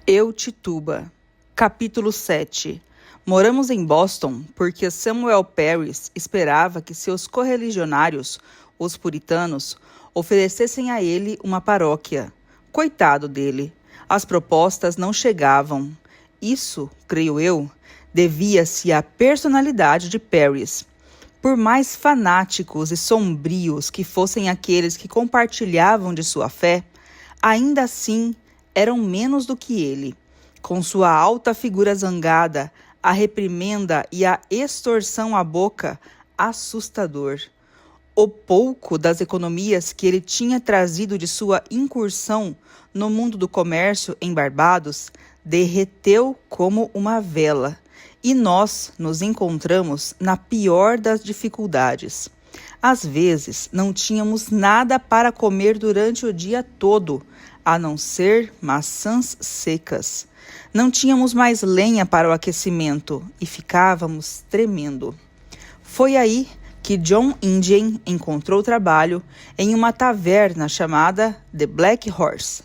Eu, Tituba. Capítulo 7. Moramos em Boston porque Samuel Parris esperava que seus correligionários, os puritanos, oferecessem a ele uma paróquia. Coitado dele. As propostas não chegavam. Isso, creio eu, devia-se à personalidade de Parris. Por mais fanáticos e sombrios que fossem aqueles que compartilhavam de sua fé, ainda assim eram menos do que ele. Com sua alta figura zangada, a reprimenda e a extorsão à boca, assustador. O pouco das economias que ele tinha trazido de sua incursão no mundo do comércio em Barbados derreteu como uma vela, e nós nos encontramos na pior das dificuldades. Às vezes, não tínhamos nada para comer durante o dia todo, a não ser maçãs secas. Não tínhamos mais lenha para o aquecimento e ficávamos tremendo. Foi aí que John Indian encontrou trabalho em uma taverna chamada The Black Horse.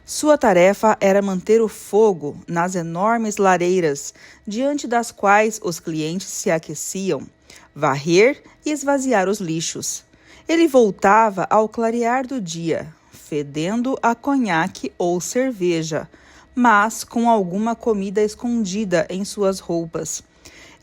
Sua tarefa era manter o fogo nas enormes lareiras diante das quais os clientes se aqueciam, varrer e esvaziar os lixos. Ele voltava ao clarear do dia, fedendo a conhaque ou cerveja, mas com alguma comida escondida em suas roupas.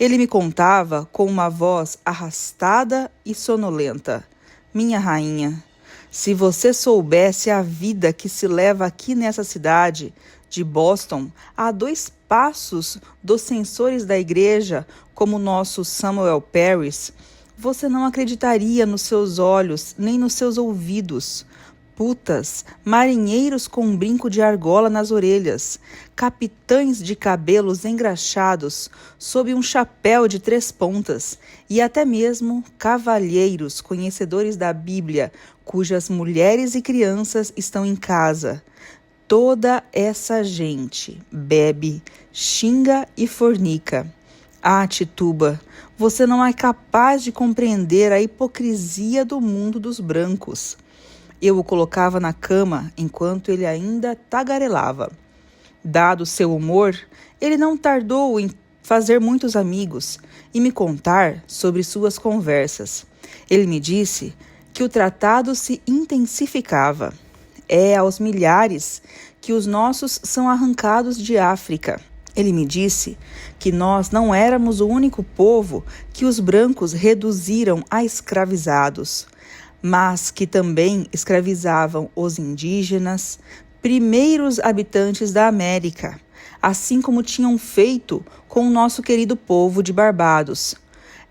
Ele me contava com uma voz arrastada e sonolenta: "Minha rainha, se você soubesse a vida que se leva aqui nessa cidade de Boston, a 2 passos dos censores da igreja, como nosso Samuel Parris, você não acreditaria nos seus olhos nem nos seus ouvidos. Putas, marinheiros com um brinco de argola nas orelhas, capitães de cabelos engraxados sob um chapéu de 3 pontas, e até mesmo cavalheiros conhecedores da Bíblia, cujas mulheres e crianças estão em casa. Toda essa gente bebe, xinga e fornica. Ah, Tituba, você não é capaz de compreender a hipocrisia do mundo dos brancos." Eu o colocava na cama enquanto ele ainda tagarelava. Dado seu humor, ele não tardou em fazer muitos amigos e me contar sobre suas conversas. Ele me disse que o tratado se intensificava. É aos milhares que os nossos são arrancados de África. Ele me disse que nós não éramos o único povo que os brancos reduziram a escravizados, mas que também escravizavam os indígenas, primeiros habitantes da América, assim como tinham feito com o nosso querido povo de Barbados.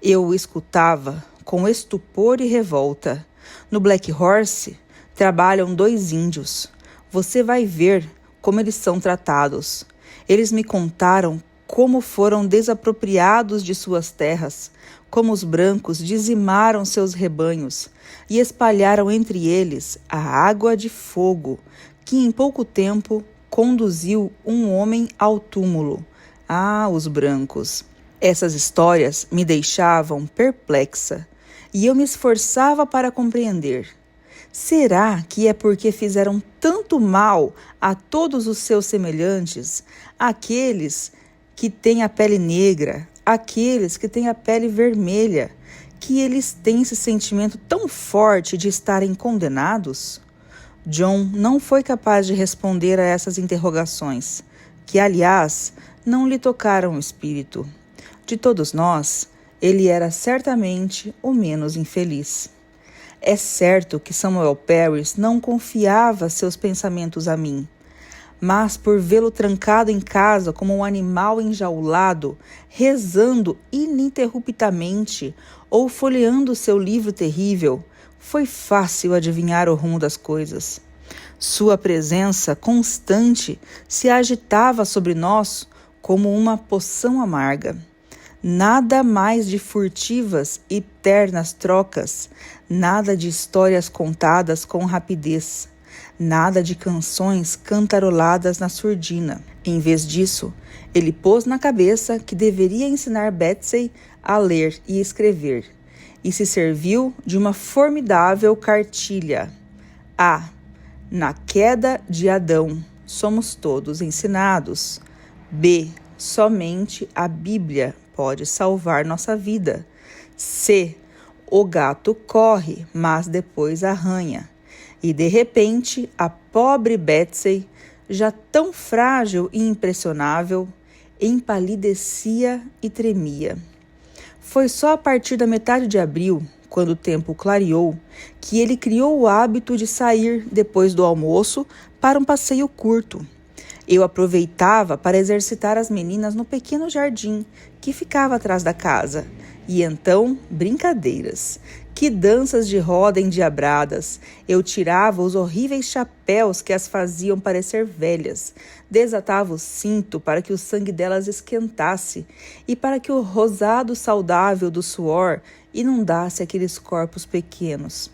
Eu o escutava com estupor e revolta. No Black Horse trabalham 2 índios. Você vai ver como eles são tratados. Eles me contaram como foram desapropriados de suas terras, como os brancos dizimaram seus rebanhos e espalharam entre eles a água de fogo, que em pouco tempo conduziu um homem ao túmulo. Ah, os brancos! Essas histórias me deixavam perplexa e eu me esforçava para compreender. Será que é porque fizeram tanto mal a todos os seus semelhantes, aqueles que têm a pele negra, aqueles que têm a pele vermelha, que eles têm esse sentimento tão forte de estarem condenados? John não foi capaz de responder a essas interrogações, que, aliás, não lhe tocaram o espírito. De todos nós, ele era certamente o menos infeliz. É certo que Samuel Parris não confiava seus pensamentos a mim, mas por vê-lo trancado em casa como um animal enjaulado, rezando ininterruptamente ou folheando seu livro terrível, foi fácil adivinhar o rumo das coisas. Sua presença constante se agitava sobre nós como uma poção amarga. Nada mais de furtivas e ternas trocas, nada de histórias contadas com rapidez, nada de canções cantaroladas na surdina. Em vez disso, ele pôs na cabeça que deveria ensinar Betsy a ler e escrever, e se serviu de uma formidável cartilha. Na queda de Adão, somos todos ensinados. B. Somente a Bíblia pode salvar nossa vida. C. O gato corre, mas depois arranha. E de repente, a pobre Betsy, já tão frágil e impressionável, empalidecia e tremia. Foi só a partir da metade de abril, quando o tempo clareou, que ele criou o hábito de sair depois do almoço para um passeio curto. Eu aproveitava para exercitar as meninas no pequeno jardim que ficava atrás da casa. E então, brincadeiras. Que danças de roda endiabradas! Eu tirava os horríveis chapéus que as faziam parecer velhas, desatava o cinto para que o sangue delas esquentasse e para que o rosado saudável do suor inundasse aqueles corpos pequenos.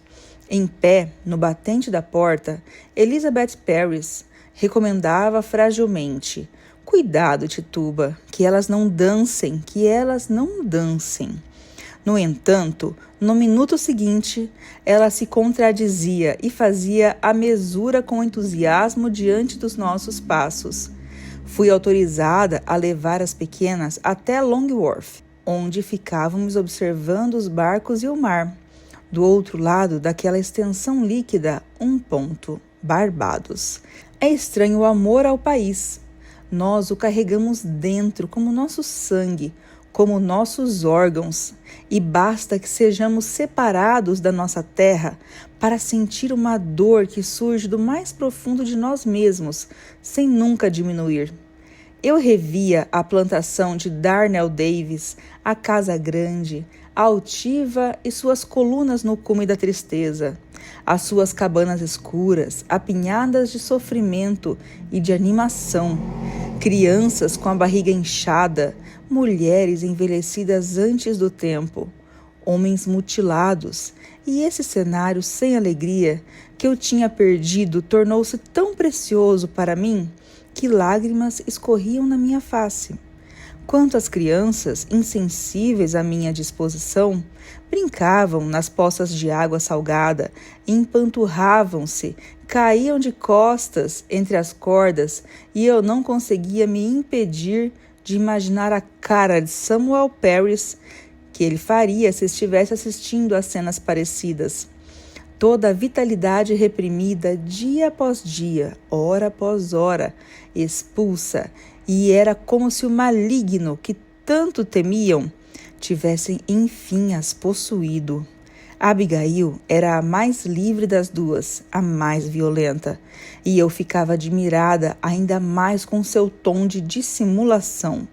Em pé, no batente da porta, Elizabeth Parris recomendava fragilmente: cuidado, Tituba, que elas não dancem, que elas não dancem. No entanto, no minuto seguinte, ela se contradizia e fazia a mesura com entusiasmo diante dos nossos passos. Fui autorizada a levar as pequenas até Long Wharf, onde ficávamos observando os barcos e o mar. Do outro lado daquela extensão líquida, um ponto: Barbados. É estranho o amor ao país. Nós o carregamos dentro como nosso sangue, como nossos órgãos, e basta que sejamos separados da nossa terra para sentir uma dor que surge do mais profundo de nós mesmos, sem nunca diminuir. Eu revia a plantação de Darnell Davis, a casa grande, altiva e suas colunas no cume da tristeza, as suas cabanas escuras, apinhadas de sofrimento e de animação, crianças com a barriga inchada, mulheres envelhecidas antes do tempo, homens mutilados, e esse cenário sem alegria que eu tinha perdido tornou-se tão precioso para mim que lágrimas escorriam na minha face. Quanto às crianças, insensíveis à minha disposição, brincavam nas poças de água salgada, empanturravam-se, caíam de costas entre as cordas e eu não conseguia me impedir de imaginar a cara de Samuel Parris que ele faria se estivesse assistindo a cenas parecidas. Toda a vitalidade reprimida dia após dia, hora após hora, expulsa, e era como se o maligno que tanto temiam tivessem enfim as possuído. Abigail era a mais livre das duas, a mais violenta, e eu ficava admirada ainda mais com seu tom de dissimulação.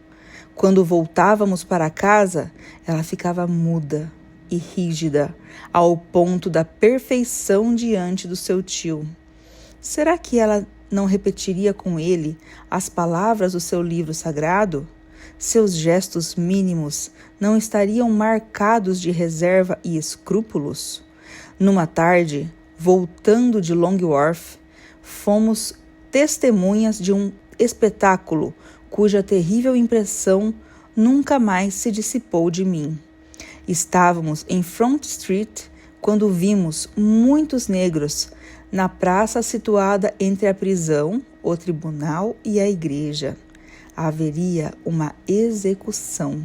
Quando voltávamos para casa, ela ficava muda e rígida, ao ponto da perfeição diante do seu tio. Será que ela não repetiria com ele as palavras do seu livro sagrado? Seus gestos mínimos não estariam marcados de reserva e escrúpulos? Numa tarde, voltando de Long Wharf, fomos testemunhas de um espetáculo cuja terrível impressão nunca mais se dissipou de mim. Estávamos em Front Street quando vimos muitos negros na praça situada entre a prisão, o tribunal e a igreja. Haveria uma execução.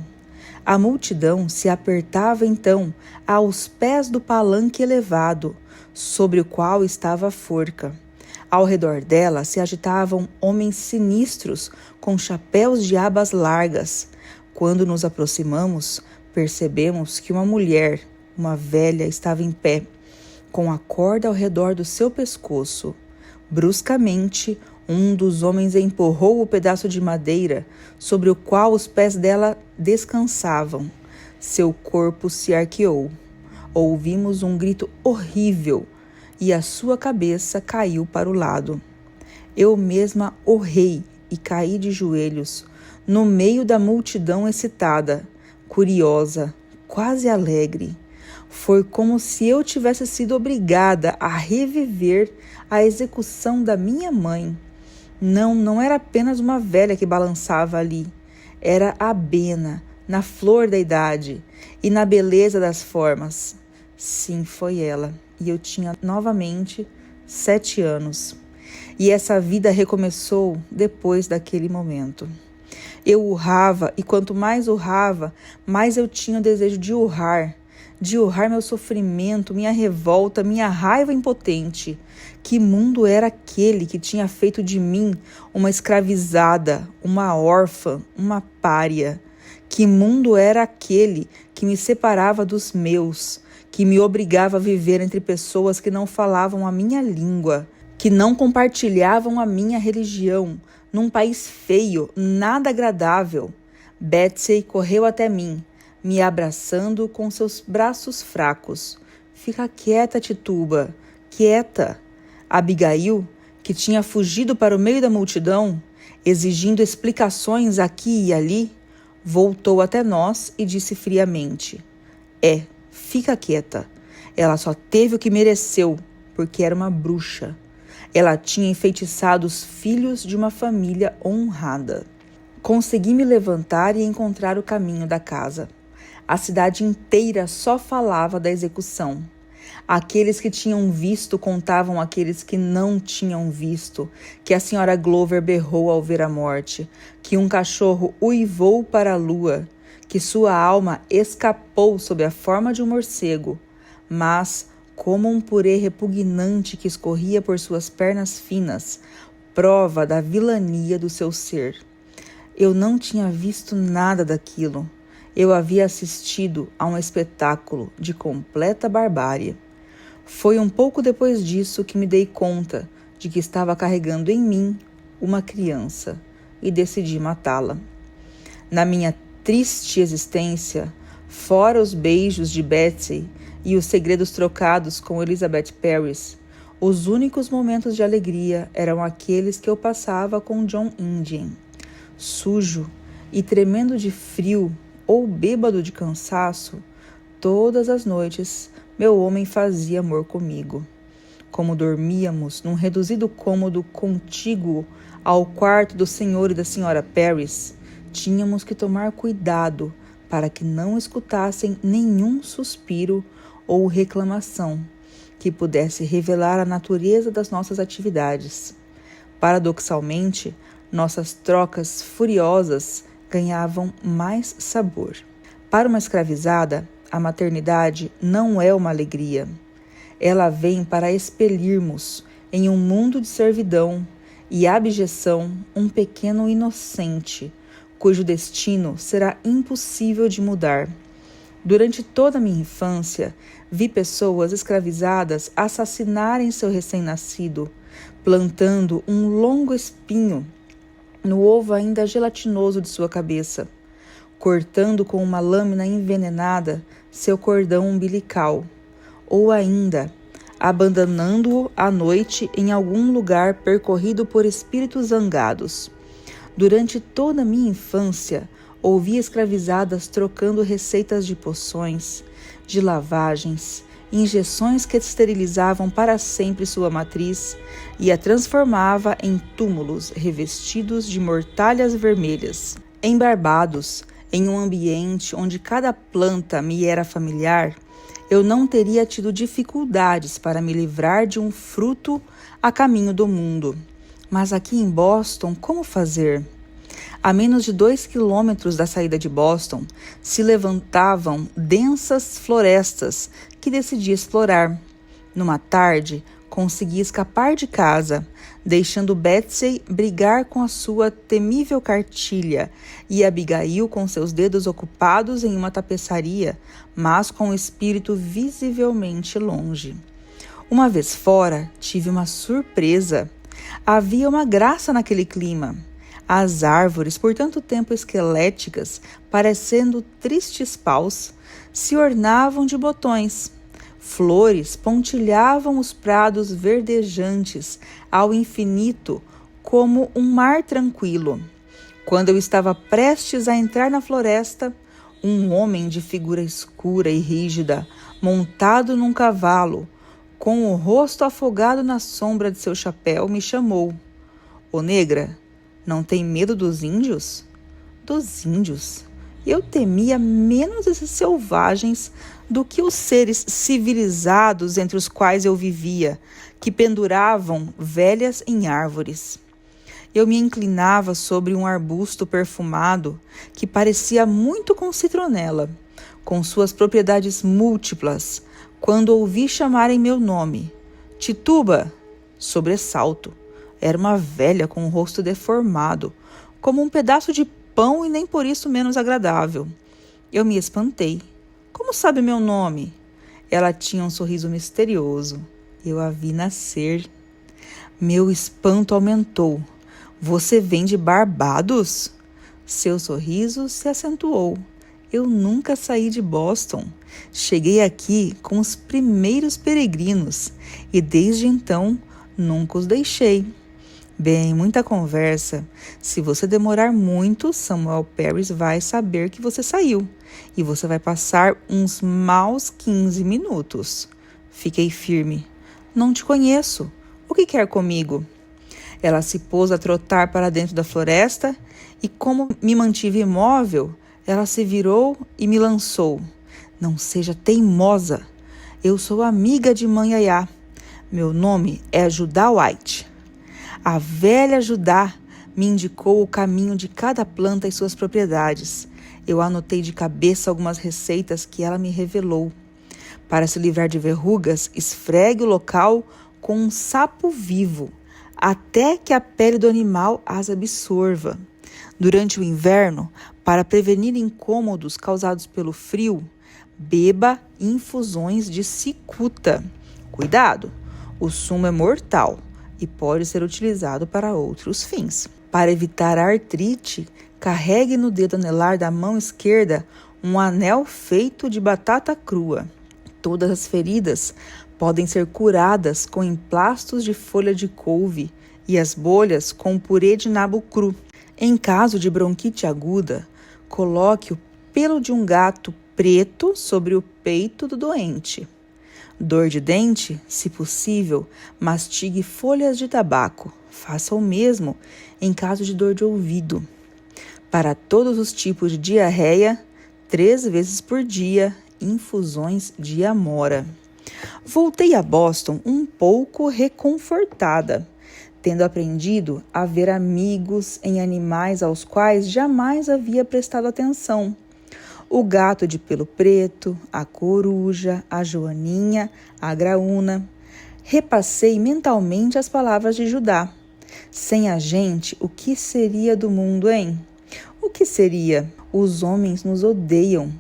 A multidão se apertava então aos pés do palanque elevado, sobre o qual estava a forca. Ao redor dela se agitavam homens sinistros com chapéus de abas largas. Quando nos aproximamos, percebemos que uma mulher, uma velha, estava em pé, com a corda ao redor do seu pescoço. Bruscamente, um dos homens empurrou o pedaço de madeira sobre o qual os pés dela descansavam. Seu corpo se arqueou. Ouvimos um grito horrível e a sua cabeça caiu para o lado. Eu mesma orrei e caí de joelhos, no meio da multidão excitada, curiosa, quase alegre. Foi como se eu tivesse sido obrigada a reviver a execução da minha mãe. Não era apenas uma velha que balançava ali. Era a Bena, na flor da idade e na beleza das formas. Sim, foi ela. E eu tinha novamente 7 anos. E essa vida recomeçou depois daquele momento. Eu urrava, e quanto mais urrava, mais eu tinha o desejo de urrar meu sofrimento, minha revolta, minha raiva impotente. Que mundo era aquele que tinha feito de mim uma escravizada, uma órfã, uma pária? Que mundo era aquele que me separava dos meus, que me obrigava a viver entre pessoas que não falavam a minha língua, que não compartilhavam a minha religião, num país feio, nada agradável? Betsy correu até mim, me abraçando com seus braços fracos. Fica quieta, Tituba, quieta. Abigail, que tinha fugido para o meio da multidão, exigindo explicações aqui e ali, voltou até nós e disse friamente: fica quieta. Ela só teve o que mereceu, porque era uma bruxa. Ela tinha enfeitiçado os filhos de uma família honrada. Consegui me levantar e encontrar o caminho da casa. A cidade inteira só falava da execução. Aqueles que tinham visto contavam àqueles que não tinham visto que a senhora Glover berrou ao ver a morte, que um cachorro uivou para a lua, que sua alma escapou sob a forma de um morcego, mas, como um purê repugnante que escorria por suas pernas finas, prova da vilania do seu ser. Eu não tinha visto nada daquilo. Eu havia assistido a um espetáculo de completa barbárie. Foi um pouco depois disso que me dei conta de que estava carregando em mim uma criança e decidi matá-la. Na minha triste existência, fora os beijos de Betsy e os segredos trocados com Elizabeth Parris, os únicos momentos de alegria eram aqueles que eu passava com John Indian. Sujo e tremendo de frio ou bêbado de cansaço, todas as noites meu homem fazia amor comigo. Como dormíamos num reduzido cômodo contíguo ao quarto do senhor e da senhora Parris, tínhamos que tomar cuidado para que não escutassem nenhum suspiro ou reclamação que pudesse revelar a natureza das nossas atividades. Paradoxalmente, nossas trocas furiosas ganhavam mais sabor. Para uma escravizada, a maternidade não é uma alegria. Ela vem para expelirmos, em um mundo de servidão e abjeção, um pequeno inocente, cujo destino será impossível de mudar. Durante toda a minha infância, vi pessoas escravizadas assassinarem seu recém-nascido, plantando um longo espinho no ovo ainda gelatinoso de sua cabeça, cortando com uma lâmina envenenada seu cordão umbilical, ou ainda abandonando-o à noite em algum lugar percorrido por espíritos zangados. Durante toda a minha infância, ouvi escravizadas trocando receitas de poções, de lavagens, injeções que esterilizavam para sempre sua matriz e a transformava em túmulos revestidos de mortalhas vermelhas. Embarbados, em um ambiente onde cada planta me era familiar, eu não teria tido dificuldades para me livrar de um fruto a caminho do mundo. Mas aqui em Boston, como fazer? A menos de 2 quilômetros da saída de Boston, se levantavam densas florestas que decidi explorar. Numa tarde, consegui escapar de casa, deixando Betsy brigar com a sua temível cartilha e Abigail com seus dedos ocupados em uma tapeçaria, mas com o espírito visivelmente longe. Uma vez fora, tive uma surpresa. Havia uma graça naquele clima. As árvores, por tanto tempo esqueléticas, parecendo tristes paus, se ornavam de botões. Flores pontilhavam os prados verdejantes ao infinito como um mar tranquilo. Quando eu estava prestes a entrar na floresta, um homem de figura escura e rígida, montado num cavalo, com o rosto afogado na sombra de seu chapéu, me chamou. Ô negra, não tem medo dos índios? Dos índios? Eu temia menos esses selvagens do que os seres civilizados entre os quais eu vivia, que penduravam velhas em árvores. Eu me inclinava sobre um arbusto perfumado que parecia muito com citronela, com suas propriedades múltiplas, quando ouvi chamarem meu nome. Tituba! Sobressalto. Era uma velha com o rosto deformado, como um pedaço de pão e nem por isso menos agradável. Eu me espantei. Como sabe meu nome? Ela tinha um sorriso misterioso. Eu a vi nascer. Meu espanto aumentou. Você vem de Barbados? Seu sorriso se acentuou. Eu nunca saí de Boston. Cheguei aqui com os primeiros peregrinos e desde então nunca os deixei. Bem, muita conversa. Se você demorar muito, Samuel Parris vai saber que você saiu e você vai passar uns maus 15 minutos. Fiquei firme. Não te conheço. O que quer comigo? Ela se pôs a trotar para dentro da floresta e, como me mantive imóvel, ela se virou e me lançou. Não seja teimosa. Eu sou amiga de Mãe Yaya. Meu nome é Judá White. A velha Judá me indicou o caminho de cada planta e suas propriedades. Eu anotei de cabeça algumas receitas que ela me revelou. Para se livrar de verrugas, esfregue o local com um sapo vivo, até que a pele do animal as absorva. Durante o inverno, para prevenir incômodos causados pelo frio, beba infusões de cicuta. Cuidado, o sumo é mortal e pode ser utilizado para outros fins. Para evitar a artrite, carregue no dedo anelar da mão esquerda um anel feito de batata crua. Todas as feridas podem ser curadas com emplastos de folha de couve e as bolhas com purê de nabo cru. Em caso de bronquite aguda, coloque o pelo de um gato preto sobre o peito do doente. Dor de dente, se possível, mastigue folhas de tabaco. Faça o mesmo em caso de dor de ouvido. Para todos os tipos de diarreia, 3 vezes por dia, infusões de amora. Voltei a Boston um pouco reconfortada, tendo aprendido a ver amigos em animais aos quais jamais havia prestado atenção. O gato de pelo preto, a coruja, a joaninha, a graúna. Repassei mentalmente as palavras de Judá. Sem a gente, o que seria do mundo, hein? O que seria? Os homens nos odeiam.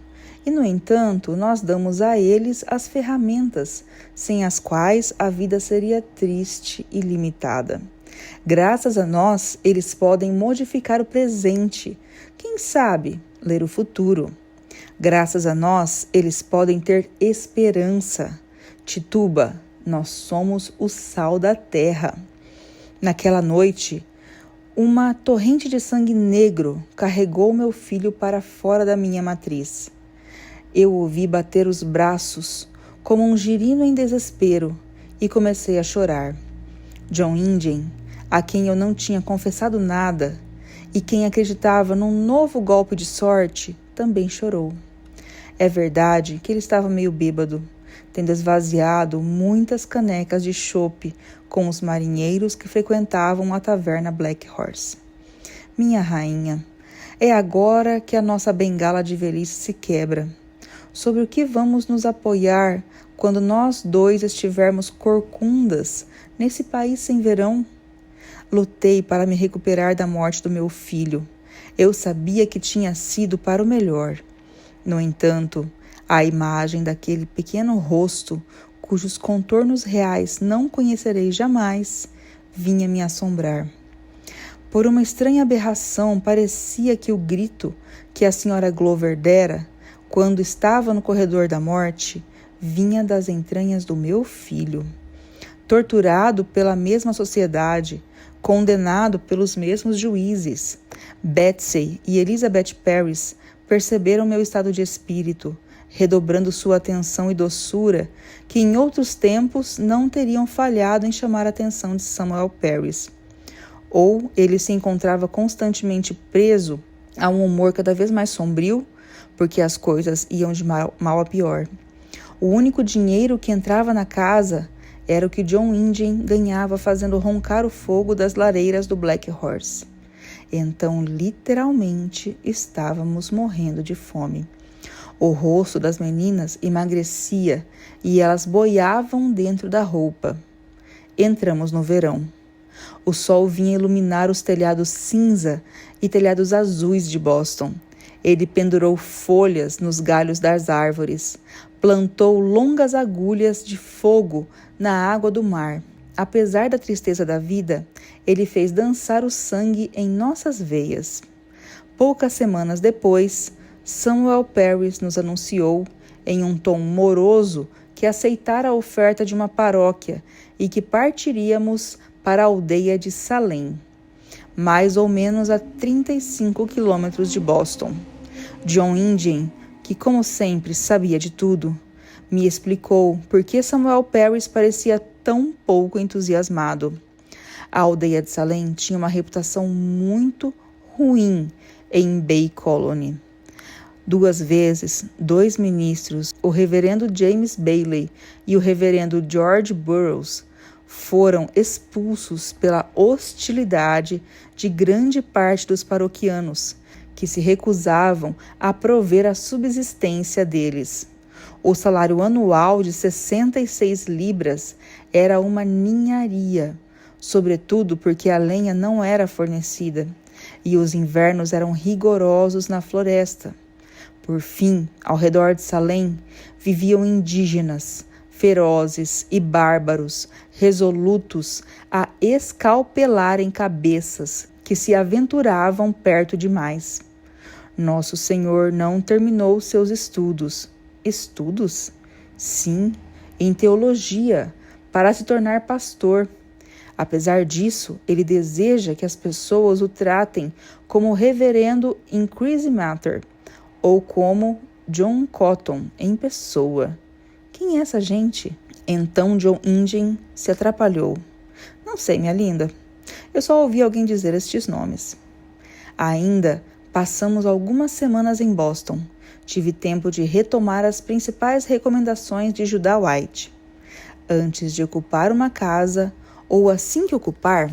E, no entanto, nós damos a eles as ferramentas, sem as quais a vida seria triste e limitada. Graças a nós, eles podem modificar o presente. Quem sabe, ler o futuro. Graças a nós, eles podem ter esperança. Tituba, nós somos o sal da terra. Naquela noite, uma torrente de sangue negro carregou meu filho para fora da minha matriz. Eu ouvi bater os braços, como um girino em desespero, e comecei a chorar. John Indian, a quem eu não tinha confessado nada, e quem acreditava num novo golpe de sorte, também chorou. É verdade que ele estava meio bêbado, tendo esvaziado muitas canecas de chope com os marinheiros que frequentavam a taverna Black Horse. Minha rainha, é agora que a nossa bengala de velhice se quebra. Sobre o que vamos nos apoiar quando nós dois estivermos corcundas nesse país sem verão? Lutei para me recuperar da morte do meu filho. Eu sabia que tinha sido para o melhor. No entanto, a imagem daquele pequeno rosto, cujos contornos reais não conhecerei jamais, vinha me assombrar. Por uma estranha aberração, parecia que o grito que a senhora Glover dera, quando estava no corredor da morte, vinha das entranhas do meu filho. Torturado pela mesma sociedade, condenado pelos mesmos juízes, Betsy e Elizabeth Parris perceberam meu estado de espírito, redobrando sua atenção e doçura, que em outros tempos não teriam falhado em chamar a atenção de Samuel Parris. Ou ele se encontrava constantemente preso a um humor cada vez mais sombrio, porque as coisas iam de mal a pior. O único dinheiro que entrava na casa era o que John Indian ganhava fazendo roncar o fogo das lareiras do Black Horse. Então, literalmente, estávamos morrendo de fome. O rosto das meninas emagrecia e elas boiavam dentro da roupa. Entramos no verão. O sol vinha iluminar os telhados cinza e telhados azuis de Boston. Ele pendurou folhas nos galhos das árvores, plantou longas agulhas de fogo na água do mar. Apesar da tristeza da vida, ele fez dançar o sangue em nossas veias. Poucas semanas depois, Samuel Parris nos anunciou, em um tom moroso, que aceitara a oferta de uma paróquia e que partiríamos para a aldeia de Salem, mais ou menos a 35 quilômetros de Boston. John Indian, que como sempre sabia de tudo, me explicou por que Samuel Parris parecia tão pouco entusiasmado. A aldeia de Salem tinha uma reputação muito ruim em Bay Colony. 2 vezes, 2 ministros, o reverendo James Bailey e o reverendo George Burroughs, foram expulsos pela hostilidade de grande parte dos paroquianos, que se recusavam a prover a subsistência deles. O salário anual de 66 libras era uma ninharia, sobretudo porque a lenha não era fornecida e os invernos eram rigorosos na floresta. Por fim, ao redor de Salem, viviam indígenas, ferozes e bárbaros, resolutos a escalpelarem cabeças que se aventuravam perto demais. Nosso Senhor não terminou seus estudos. Estudos? Sim, em teologia, para se tornar pastor. Apesar disso, ele deseja que as pessoas o tratem como Reverendo Increase Matter ou como John Cotton em pessoa. Quem é essa gente? Então John Indian se atrapalhou. Não sei, minha linda. Eu só ouvi alguém dizer estes nomes. Ainda passamos algumas semanas em Boston. Tive tempo de retomar as principais recomendações de Judah White. Antes de ocupar uma casa, ou assim que ocupar,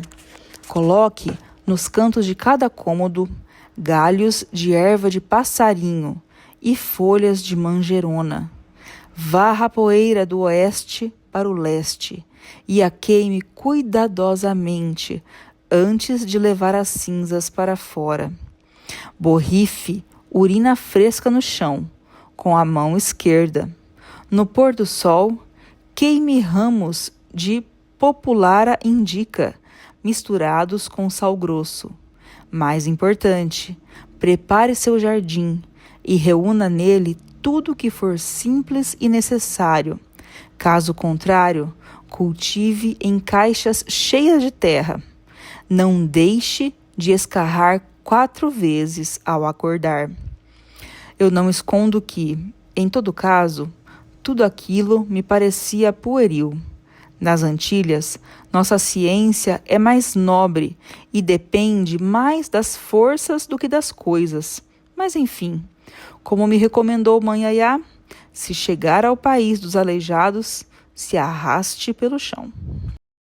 coloque nos cantos de cada cômodo galhos de erva de passarinho e folhas de manjerona. Varra a poeira do oeste para o leste e a queime cuidadosamente antes de levar as cinzas para fora. Borrife urina fresca no chão, com a mão esquerda. No pôr do sol, queime ramos de Populara indica, misturados com sal grosso. Mais importante, prepare seu jardim e reúna nele tudo o que for simples e necessário. Caso contrário, cultive em caixas cheias de terra. Não deixe de escarrar 4 vezes ao acordar. Eu não escondo que, em todo caso, tudo aquilo me parecia pueril. Nas Antilhas, nossa ciência é mais nobre e depende mais das forças do que das coisas. Mas enfim, como me recomendou Mãe Yaya, se chegar ao país dos aleijados, se arraste pelo chão.